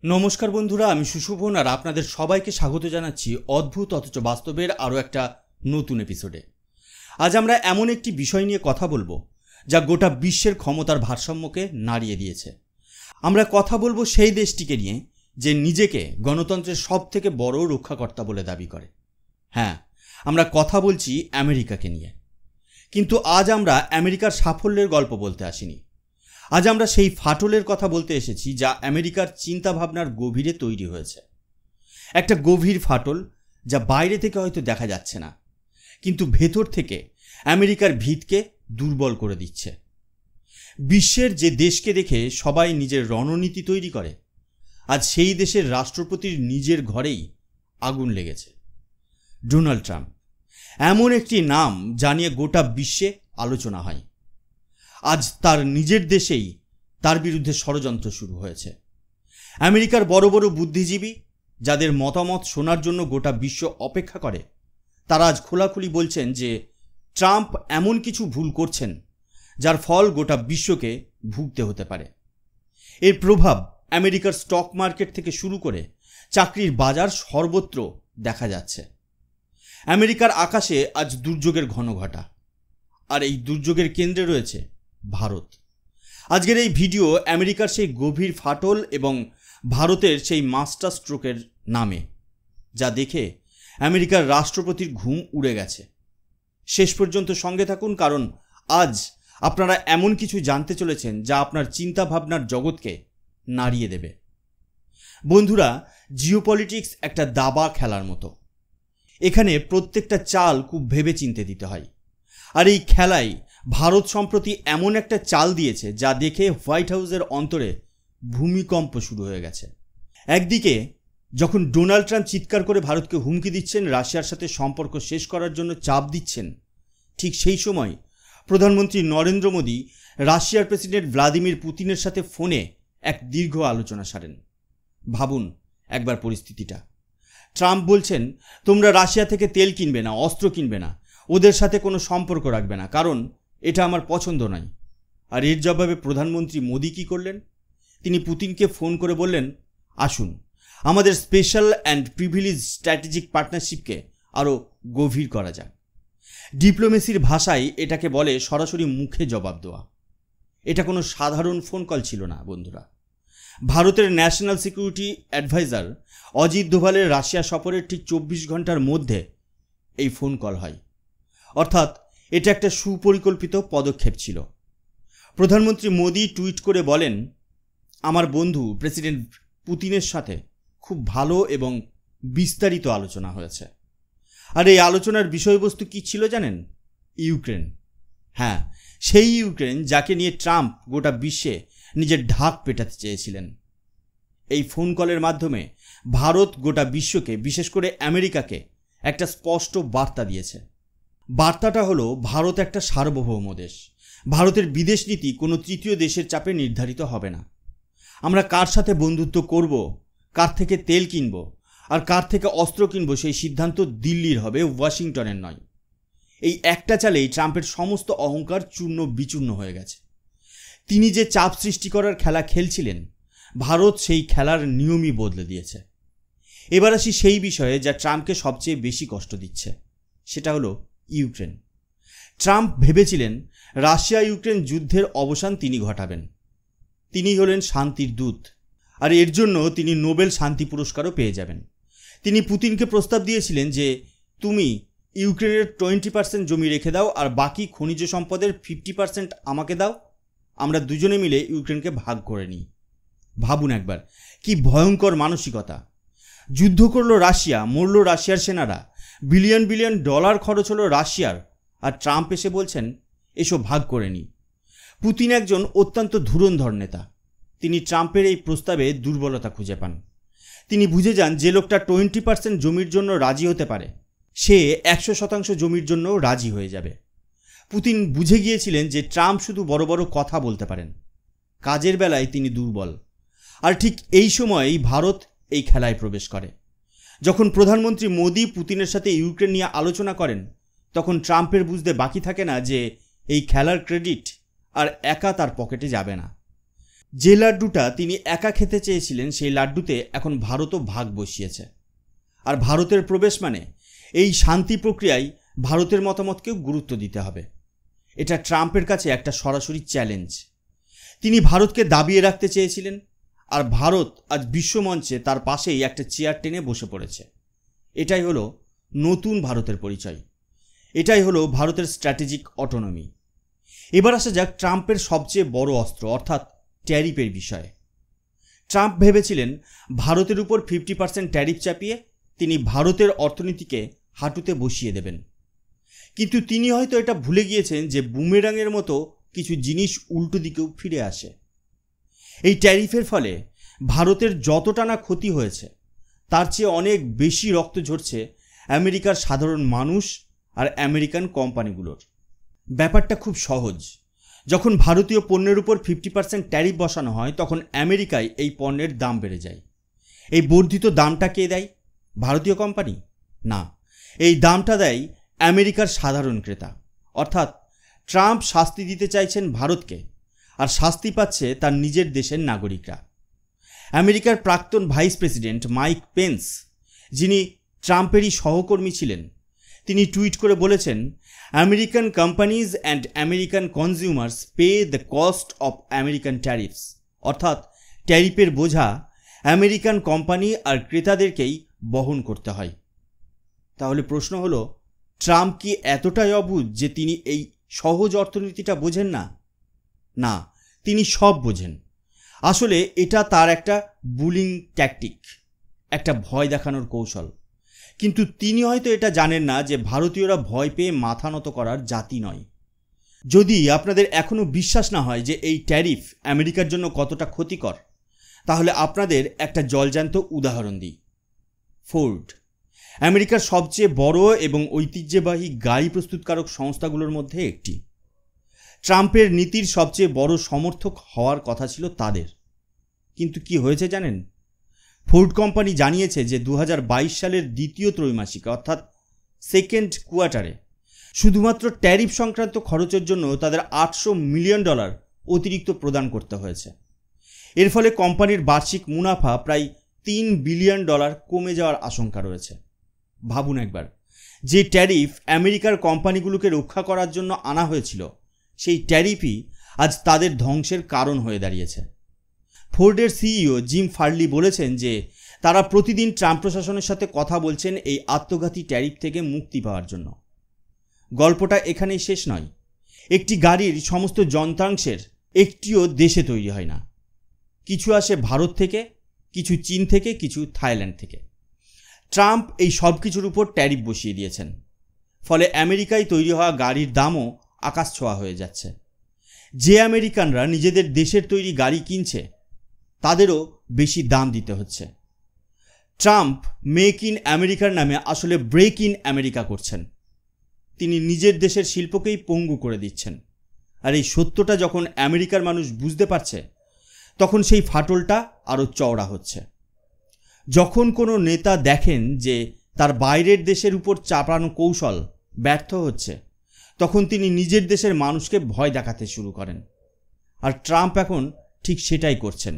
নমস্কার বন্ধুরা, আমি সুশোভন আর আপনাদের সবাইকে স্বাগত জানাচ্ছি অদ্ভুত অথচ বাস্তবের আরও একটা নতুন এপিসোডে। আজ আমরা এমন একটি বিষয় নিয়ে কথা বলবো যা গোটা বিশ্বের ক্ষমতার ভারসাম্যকে নাড়িয়ে দিয়েছে। আমরা কথা বলবো সেই দেশটিকে নিয়ে যে নিজেকে গণতন্ত্রের সব থেকে বড় রক্ষাকর্তা বলে দাবি করে। হ্যাঁ, আমরা কথা বলছি আমেরিকাকে নিয়ে। কিন্তু আজ আমরা আমেরিকার সাফল্যের গল্প বলতে আসিনি। আজ আমরা সেই ফাটলের কথা বলতে এসেছি যা আমেরিকার চিন্তাভাবনার গভীরে তৈরি হয়েছে। একটা গভীর ফাটল যা বাইরে থেকে হয়তো দেখা যাচ্ছে না, কিন্তু ভেতর থেকে আমেরিকার ভিতকে দুর্বল করে দিচ্ছে। বিশ্বের যে দেশকে দেখে সবাই নিজের রণনীতি তৈরি করে, আজ সেই দেশের রাষ্ট্রপতির নিজের ঘরেই আগুন লেগেছে। ডোনাল্ড ট্রাম্প এমন একটি নাম যা নিয়ে গোটা বিশ্বে আলোচনা হয়। আজ তার নিজের দেশেই তার বিরুদ্ধে ষড়যন্ত্র শুরু হয়েছে। আমেরিকার বড় বড় বুদ্ধিজীবী যাদের মতামত শোনার জন্য গোটা বিশ্ব অপেক্ষা করে, তারা আজ খোলাখুলি বলছেন যে ট্রাম্প এমন কিছু ভুল করছেন যার ফল গোটা বিশ্বকে ভুগতে হতে পারে। এর প্রভাব আমেরিকার স্টক মার্কেট থেকে শুরু করে চাকরির বাজার সর্বত্র দেখা যাচ্ছে। আমেরিকার আকাশে আজ দুর্যোগের ঘনঘটা, আর এই দুর্যোগের কেন্দ্রে রয়েছে ভারত। আজকের এই ভিডিও আমেরিকার সেই গভীর ফাটল এবং ভারতের সেই মাস্টার স্ট্রোকের নামে, যা দেখে আমেরিকার রাষ্ট্রপতির ঘুম উড়ে গেছে। শেষ পর্যন্ত সঙ্গে থাকুন, কারণ আজ আপনারা এমন কিছু জানতে চলেছেন যা আপনার চিন্তাভাবনার জগৎকে নাড়িয়ে দেবে। বন্ধুরা, জিওপলিটিক্স একটা দাবা খেলার মতো। এখানে প্রত্যেকটা চাল খুব ভেবে চিন্তে দিতে হয়। আর এই খেলায় ভারত সম্প্রতি এমন একটা চাল দিয়েছে যা দেখে হোয়াইট হাউসের অন্তরে ভূমিকম্প শুরু হয়ে গেছে। একদিকে যখন ডোনাল্ড ট্রাম্প চিৎকার করে ভারতকে হুমকি দিচ্ছেন, রাশিয়ার সাথে সম্পর্ক শেষ করার জন্য চাপ দিচ্ছেন, ঠিক সেই সময় প্রধানমন্ত্রী নরেন্দ্র মোদী রাশিয়ার প্রেসিডেন্ট ভ্লাদিমির পুতিনের সাথে ফোনে এক দীর্ঘ আলোচনা সারেন। ভাবুন একবার পরিস্থিতিটা। ট্রাম্প বলছেন, তোমরা রাশিয়া থেকে তেল কিনবে না, অস্ত্র কিনবে না, ওদের সাথে কোনো সম্পর্ক রাখবে না, কারণ এটা আমার পছন্দ নয়। আর এর জবাবে প্রধানমন্ত্রী মোদী কী করলেন? তিনি পুতিনকে ফোন করে বললেন, আসুন আমাদের স্পেশাল অ্যান্ড প্রিভিলেজ স্ট্র্যাটেজিক পার্টনারশিপকে আরও গভীর করা যাক। ডিপ্লোমেসির ভাষায় এটাকে বলে সরাসরি মুখে জবাব দেওয়া। এটা কোনো সাধারণ ফোন কল ছিল না বন্ধুরা। ভারতের ন্যাশনাল সিকিউরিটি অ্যাডভাইজার অজিত দোভালের রাশিয়া সফরের ঠিক 24 ঘন্টার মধ্যে এই ফোন কল হয়। অর্থাৎ এটা একটা সুপরিকল্পিত পদক্ষেপ ছিল। প্রধানমন্ত্রী মোদী টুইট করে বলেন, আমার বন্ধু প্রেসিডেন্ট পুতিনের সাথে খুব ভালো এবং বিস্তারিত আলোচনা হয়েছে। আর এই আলোচনার বিষয়বস্তু কী ছিল জানেন? ইউক্রেন। হ্যাঁ, সেই ইউক্রেন যাকে নিয়ে ট্রাম্প গোটা বিশ্বে নিজের ঢাক পেটাতে চেয়েছিলেন। এই ফোন কলের মাধ্যমে ভারত গোটা বিশ্বকে, বিশেষ করে আমেরিকাকে একটা স্পষ্ট বার্তা দিয়েছে। বার্তাটা হলো, ভারত একটা সার্বভৌম দেশ। ভারতের বিদেশ নীতি কোনো তৃতীয় দেশের চাপে নির্ধারিত হবে না। আমরা কার সাথে বন্ধুত্ব করব, কার থেকে তেল কিনব আর কার থেকে অস্ত্র কিনব, সেই সিদ্ধান্ত দিল্লির হবে, ওয়াশিংটনের নয়। এই একটা চালেই ট্রাম্পের সমস্ত অহংকার চূর্ণ বিচূর্ণ হয়ে গেছে। তিনি যে চাপ সৃষ্টি করার খেলা খেলছিলেন, ভারত সেই খেলার নিয়মই বদলে দিয়েছে। এবার আসি সেই বিষয়ে যা ট্রাম্পকে সবচেয়ে বেশি কষ্ট দিচ্ছে, সেটা হলো ইউক্রেন। ট্রাম্প ভেবেছিলেন রাশিয়া ইউক্রেন যুদ্ধের অবসান তিনি ঘটাবেন। তিনি হলেন শান্তির দূত, আর এর জন্য তিনি নোবেল শান্তি পুরস্কারও পেয়ে যাবেন। তিনি পুতিনকে প্রস্তাব দিয়েছিলেন যে তুমি ইউক্রেনের 20% জমি রেখে দাও আর বাকি খনিজ সম্পদের 50% আমাকে দাও, আমরা দুজনে মিলে ইউক্রেনকে ভাগ করে নিই। ভাবুন একবার, কি ভয়ঙ্কর মানসিকতা। যুদ্ধ করলো রাশিয়া, মরল রাশিয়ার সেনারা, বিলিয়ন বিলিয়ন ডলার খরচ হলো রাশিয়ার, আর ট্রাম্প এসে বলছেন এসো ভাগ করে নিই। পুতিন একজন অত্যন্ত ধুরন্ধর নেতা। তিনি ট্রাম্পের এই প্রস্তাবে দুর্বলতা খুঁজে পান। তিনি বুঝে যান যে লোকটা 20% জমির জন্য রাজি হতে পারে, সে 100% জমির জন্য রাজি হয়ে যাবে। পুতিন বুঝে গিয়েছিলেন যে ট্রাম্প শুধু বড় বড় কথা বলতে পারেন, কাজের বেলায় তিনি দুর্বল। আর ঠিক এই সময়েই ভারত এই খেলায় প্রবেশ করে। যখন প্রধানমন্ত্রী মোদী পুতিনের সাথে ইউক্রেন নিয়ে আলোচনা করেন, তখন ট্রাম্পের বুঝতে বাকি থাকে না যে এই খেলার ক্রেডিট আর একা তার পকেটে যাবে না। যে লাড্ডুটা তিনি একা খেতে চেয়েছিলেন সেই লাড্ডুতে এখন ভারতও ভাগ বসিয়েছে। আর ভারতের প্রবেশ মানে এই শান্তি প্রক্রিয়ায় ভারতের মতামতকেও গুরুত্ব দিতে হবে। এটা ট্রাম্পের কাছে একটা সরাসরি চ্যালেঞ্জ। তিনি ভারতকে দাবিয়ে রাখতে চেয়েছিলেন, আর ভারত আজ বিশ্বমঞ্চে তার পাশেই একটা চেয়ার টেনে বসে পড়েছে। এটাই হলো নতুন ভারতের পরিচয়, এটাই হলো ভারতের স্ট্র্যাটেজিক অটোনমি। এবার আসা যাক ট্রাম্পের সবচেয়ে বড় অস্ত্র অর্থাৎ ট্যারিফের বিষয়ে। ট্রাম্প ভেবেছিলেন ভারতের উপর 50% ট্যারিফ চাপিয়ে তিনি ভারতের অর্থনীতিকে হাঁটুতে বসিয়ে দেবেন। কিন্তু তিনি হয়তো এটা ভুলে গিয়েছেন যে বুমেরাংয়ের মতো কিছু জিনিস উল্টো দিকেও ফিরে আসে। এই ট্যারিফের ফলে ভারতের যতটা না ক্ষতি হয়েছে তার চেয়ে অনেক বেশি রক্ত ঝরছে আমেরিকার সাধারণ মানুষ আর আমেরিকান কোম্পানিগুলোর। ব্যাপারটা খুব সহজ। যখন ভারতীয় পণ্যের উপর 50% ট্যারিফ বসানো হয় তখন আমেরিকায় এই পণ্যের দাম বেড়ে যায়। এই বর্ধিত দামটা কে দেয়? ভারতীয় কোম্পানি না, এই দামটা দেয় আমেরিকার সাধারণ ক্রেতা। অর্থাৎ ট্রাম্প শাস্তি দিতে চাইছেন ভারতকে, আর শাস্তি পাচ্ছে তার নিজের দেশের নাগরিকরা। আমেরিকার প্রাক্তন ভাইস প্রেসিডেন্ট মাইক পেন্স, যিনি ট্রাম্পেরই সহকর্মী ছিলেন, তিনি টুইট করে বলেছেন, American companies and American consumers pay the cost of American tariffs. অর্থাৎ ট্যারিফের বোঝা আমেরিকান কোম্পানি আর ক্রেতাদেরকেই বহন করতে হয়। তাহলে প্রশ্ন হলো, ট্রাম্প কি এতটাই অবুঝ যে তিনি এই সহজ অর্থনীতিটা বোঝেন না? না, তিনি সব বোঝেন। আসলে এটা তার একটা বুলিং ট্যাকটিক, একটা ভয় দেখানোর কৌশল। কিন্তু তিনি হয়তো এটা জানেন না যে ভারতীয়রা ভয় পেয়ে মাথা নত করার জাতি নয়। যদি আপনাদের এখনও বিশ্বাস না হয় যে এই ট্যারিফ আমেরিকার জন্য কতটা ক্ষতিকর, তাহলে আপনাদের একটা জলজ্যান্ত উদাহরণ দিই। ফোর্ড, আমেরিকার সবচেয়ে বড় এবং ঐতিহ্যবাহী গাড়ি প্রস্তুতকারক সংস্থাগুলোর মধ্যে একটি। ট্রাম্পের নীতির সবচেয়ে বড় সমর্থক হওয়ার কথা ছিল তাদের। কিন্তু কি হয়েছে জানেন? ফোর্ড কোম্পানি জানিয়েছে যে 2022 সালের দ্বিতীয় ত্রৈমাসিকে অর্থাৎ সেকেন্ড কোয়ার্টারে শুধুমাত্র ট্যারিফ সংক্রান্ত খরচের জন্য তাদের $800 মিলিয়ন অতিরিক্ত প্রদান করতে হয়েছে। এর ফলে কোম্পানির বার্ষিক মুনাফা প্রায় $3 বিলিয়ন কমে যাওয়ার আশঙ্কা রয়েছে। ভাবুন একবার, যে ট্যারিফ আমেরিকার কোম্পানিগুলোকে রক্ষা করার জন্য আনা হয়েছিল, সেই ট্যারিফই আজ তাদের ধ্বংসের কারণ হয়ে দাঁড়িয়েছে। ফোর্ডের সিইও জিম ফার্লি বলেছেন যে তারা প্রতিদিন ট্রাম্প প্রশাসনের সাথে কথা বলছেন এই আত্মঘাতী ট্যারিফ থেকে মুক্তি পাওয়ার জন্য। গল্পটা এখানেই শেষ নয়। একটি গাড়ির সমস্ত যন্ত্রাংশের একটিও দেশে তৈরি হয় না। কিছু আসে ভারত থেকে, কিছু চীন থেকে, কিছু থাইল্যান্ড থেকে। ট্রাম্প এই সব কিছুর উপর ট্যারিফ বসিয়ে দিয়েছেন। ফলে আমেরিকায় তৈরি হওয়া গাড়ির দামও আকাশ ছোঁয়া হয়ে যাচ্ছে। যে আমেরিকানরা নিজেদের দেশের তৈরি গাড়ি কিনছে তাদেরও বেশি দাম দিতে হচ্ছে। ট্রাম্প মেক ইন আমেরিকার নামে আসলে ব্রেক ইন আমেরিকা করছেন। তিনি নিজের দেশের শিল্পকেই পঙ্গু করে দিচ্ছেন। আর এই সত্যটা যখন আমেরিকার মানুষ বুঝতে পারছে, তখন সেই ফাটলটা আরও চওড়া হচ্ছে। যখন কোনো নেতা দেখেন যে তার বাইরের দেশের উপর চাপানো কৌশল ব্যর্থ হচ্ছে, তখন তিনি নিজের দেশের মানুষকে ভয় দেখাতে শুরু করেন। আর ট্রাম্প এখন ঠিক সেটাই করছেন।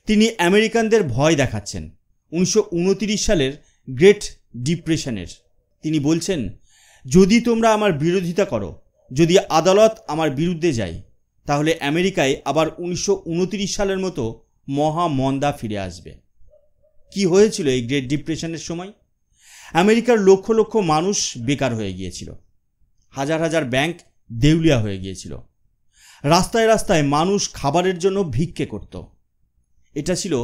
তিনি আমেরিকানদের ভয় দেখাচ্ছেন 1929 সালের গ্রেট ডিপ্রেশনের। তিনি বলছেন, যদি তোমরা আমার বিরোধিতা করো, যদি আদালত আমার বিরুদ্ধে যায়, তাহলে আমেরিকায় আবার 1929 সালের মতো মহামন্দা ফিরে আসবে। কি হয়েছিল এই গ্রেট ডিপ্রেশনের সময়? আমেরিকার লক্ষ লক্ষ মানুষ বেকার হয়ে গিয়েছিল, হাজার হাজার ব্যাংক দেউলিয়া হয়ে গিয়েছিল, রাস্তায় রাস্তায় মানুষ খাবারের জন্য ভিক্ষে করত। এটা ছিল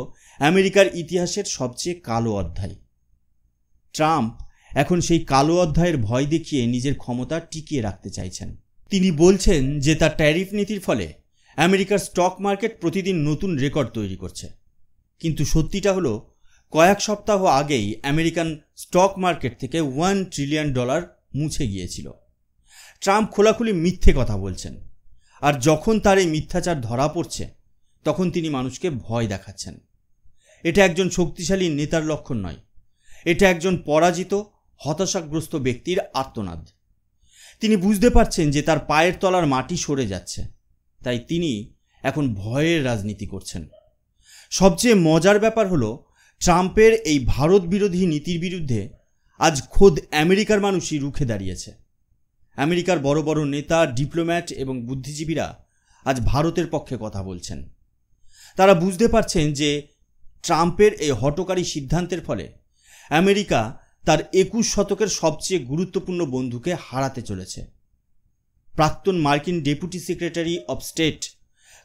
আমেরিকার ইতিহাসের সবচেয়ে কালো অধ্যায়। ট্রাম্প এখন সেই কালো অধ্যায়ের ভয় দেখিয়ে নিজের ক্ষমতা টিকিয়ে রাখতে চাইছেন। তিনি বলছেন যে তার ট্যারিফ নীতির ফলে আমেরিকার স্টক মার্কেট প্রতিদিন নতুন রেকর্ড তৈরি করছে। কিন্তু সত্যিটা হলো, কয়েক সপ্তাহ আগেই আমেরিকান স্টক মার্কেট থেকে $1 ট্রিলিয়ন মুছে গিয়েছিল। ট্রাম্প খোলাখুলি মিথ্যে কথা বলছেন, আর যখন তার এই মিথ্যাচার ধরা পড়ছে, তখন তিনি মানুষকে ভয় দেখাচ্ছেন। এটা একজন শক্তিশালী নেতার লক্ষণ নয়, এটা একজন পরাজিত হতাশাগ্রস্ত ব্যক্তির আর্তনাদ। তিনি বুঝতে পারছেন যে তার পায়ের তলার মাটি সরে যাচ্ছে, তাই তিনি এখন ভয়ের রাজনীতি করছেন। সবচেয়ে মজার ব্যাপার হলো, ট্রাম্পের এই ভারত বিরোধী নীতির বিরুদ্ধে আজ খোদ আমেরিকার মানুষই রুখে দাঁড়িয়েছে। আমেরিকার বড় বড় নেতা, ডিপ্লোম্যাট এবং বুদ্ধিজীবীরা আজ ভারতের পক্ষে কথা বলছেন। তারা বুঝতে পারছেন যে ট্রাম্পের এই হঠকারী সিদ্ধান্তের ফলে আমেরিকা তার 21 শতকের সবচেয়ে গুরুত্বপূর্ণ বন্ধুকে হারাতে চলেছে। প্রাক্তন মার্কিন deputy secretary of state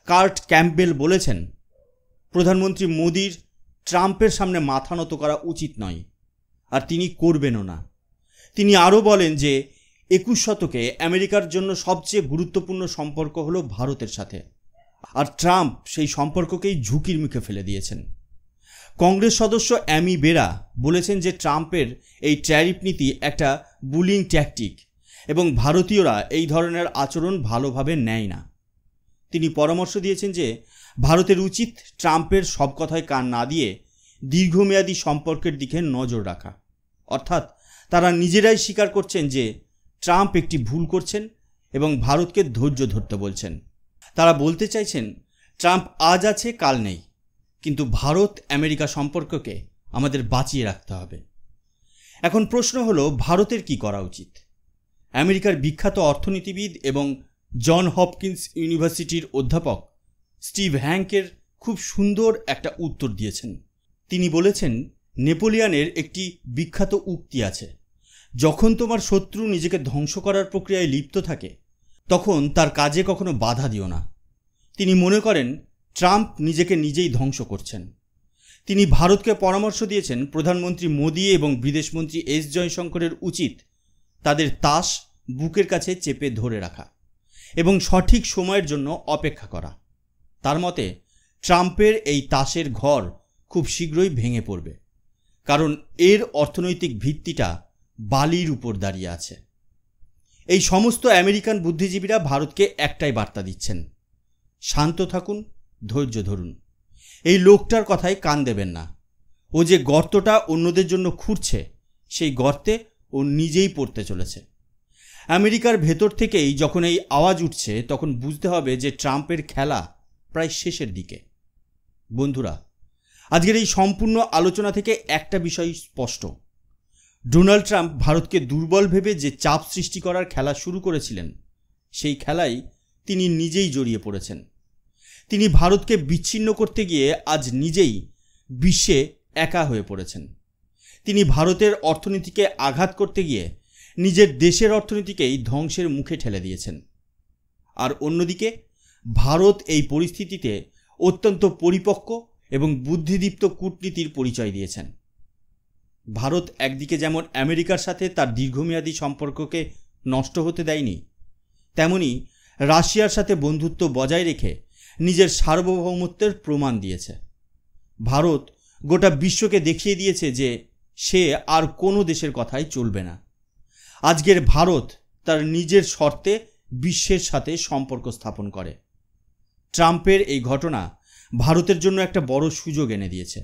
cart Campbell বলেছেন, প্রধানমন্ত্রী মোদির ট্রাম্পের সামনে মাথা নত করা উচিত নয়, আর তিনি করবেনও না। তিনি আরও বলেন যে 21 শতকে আমেরিকার জন্য সবচেয়ে গুরুত্বপূর্ণ সম্পর্ক হলো ভারতের সাথে, আর ট্রাম্প সেই সম্পর্ককেই ঝুঁকির মুখে ফেলে দিয়েছেন। কংগ্রেস সদস্য অ্যামি বেরা বলেছেন যে ট্রাম্পের এই ট্যারিফ নীতি একটা বুলিং ট্যাকটিক এবং ভারতীয়রা এই ধরনের আচরণ ভালোভাবে নেয় না। তিনি পরামর্শ দিয়েছেন যে ভারতের উচিত ট্রাম্পের সব কথায় কান না দিয়ে দীর্ঘমেয়াদী সম্পর্কের দিকে নজর রাখা। অর্থাৎ তারা নিজেরাই স্বীকার করছেন যে ট্রাম্প একটি ভুল করছেন এবং ভারতকে ধৈর্য ধরতে বলছেন। তারা বলতে চাইছেন, ট্রাম্প আজ আছে, কাল নেই, কিন্তু ভারত আমেরিকা সম্পর্ককে আমাদের বাঁচিয়ে রাখতে হবে। এখন প্রশ্ন হলো, ভারতের কি করা উচিত? আমেরিকার বিখ্যাত অর্থনীতিবিদ এবং জন হপকিন্স ইউনিভার্সিটির অধ্যাপক স্টিভ হ্যাঙ্কের খুব সুন্দর একটা উত্তর দিয়েছেন। তিনি বলেছেন, নেপোলিয়নের একটি বিখ্যাত উক্তি আছে, যখন তোমার শত্রু নিজেকে ধ্বংস করার প্রক্রিয়ায় লিপ্ত থাকে তখন তার কাজে কখনো বাধা দিও না। তিনি মনে করেন ট্রাম্প নিজেকে নিজেই ধ্বংস করছেন। তিনি ভারতকে পরামর্শ দিয়েছেন, প্রধানমন্ত্রী মোদি এবং বিদেশমন্ত্রী এস জয়শঙ্করের উচিত তাদের তাস বুকের কাছে চেপে ধরে রাখা এবং সঠিক সময়ের জন্য অপেক্ষা করা। তার মতে ট্রাম্পের এই তাসের ঘর খুব শীঘ্রই ভেঙে পড়বে, কারণ এর অর্থনৈতিক ভিত্তিটা বালির উপর দাঁড়িয়ে আছে। এই সমস্ত আমেরিকান বুদ্ধিজীবীরা ভারতকে একটাই বার্তা দিচ্ছেন, শান্ত থাকুন, ধৈর্য ধরুন। এই লোকটার কথায় কান দেবেন না। ও যে গর্তটা অন্যদের জন্য খুঁড়ছে, সেই গর্তে ও নিজেই পড়তে চলেছে। আমেরিকার ভেতর থেকেই যখন এই আওয়াজ উঠছে, তখন বুঝতে হবে যে ট্রাম্পের খেলা প্রায় শেষের দিকে। বন্ধুরা, আজকের এই সম্পূর্ণ আলোচনা থেকে একটা বিষয় স্পষ্ট, ডোনাল্ড ট্রাম্প ভারতকে দুর্বল ভেবে যে চাপ সৃষ্টি করার খেলা শুরু করেছিলেন, সেই খেলায় তিনি নিজেই জড়িয়ে পড়েছেন। তিনি ভারতকে বিচ্ছিন্ন করতে গিয়ে আজ নিজেই বিশ্বে একা হয়ে পড়েছেন। তিনি ভারতের অর্থনীতিকে আঘাত করতে গিয়ে নিজের দেশের অর্থনীতিকেই ধ্বংসের মুখে ঠেলে দিয়েছেন। আর অন্যদিকে ভারত এই পরিস্থিতিতে অত্যন্ত পরিপক্ক এবং বুদ্ধিদীপ্ত কূটনীতির পরিচয় দিয়েছেন। ভারত একদিকে যেমন আমেরিকার সাথে তার দীর্ঘমেয়াদী সম্পর্ককে নষ্ট হতে দেয়নি, তেমনি রাশিয়ার সাথে বন্ধুত্ব বজায় রেখে নিজের সার্বভৌমত্বের প্রমাণ দিয়েছে। ভারত গোটা বিশ্বকে দেখিয়ে দিয়েছে যে সে আর কোনো দেশের কথাই চলবে না। আজকের ভারত তার নিজের শর্তে বিশ্বের সাথে সম্পর্ক স্থাপন করে। ট্রাম্পের এই ঘটনা ভারতের জন্য একটা বড় সুযোগ এনে দিয়েছে।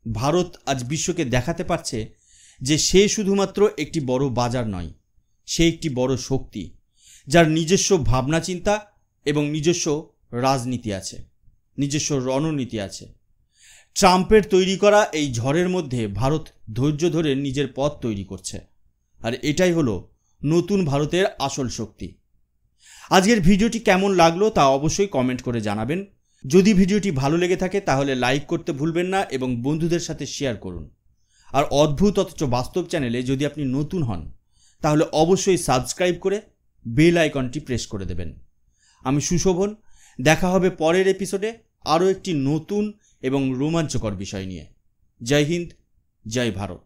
ভারত আজ বিশ্বকে দেখাতে পারছে যে সে শুধুমাত্র একটি বড় বাজার নয়, সে একটি বড় শক্তি, যার নিজস্ব ভাবনা চিন্তা এবং নিজস্ব রাজনীতি আছে, নিজস্ব রণনীতি আছে। ট্রাম্পের তৈরি করা এই ঝড়ের মধ্যে ভারত ধৈর্য ধরে নিজের পথ তৈরি করছে, আর এটাই হলো নতুন ভারতের আসল শক্তি। আজকের ভিডিওটি কেমন লাগলো তা অবশ্যই কমেন্ট করে জানাবেন। যদি ভিডিওটি ভালো লেগে থাকে তাহলে লাইক করতে ভুলবেন না এবং বন্ধুদের সাথে শেয়ার করুন। আর অদ্ভুত অথচ বাস্তব চ্যানেলে যদি আপনি নতুন হন তাহলে অবশ্যই সাবস্ক্রাইব করে বেল আইকনটি প্রেস করে দেবেন। আমি সুশোভন, দেখা হবে পরের এপিসোডে আরও একটি নতুন এবং রোমাঞ্চকর বিষয় নিয়ে। জয় হিন্দ, জয় ভারত।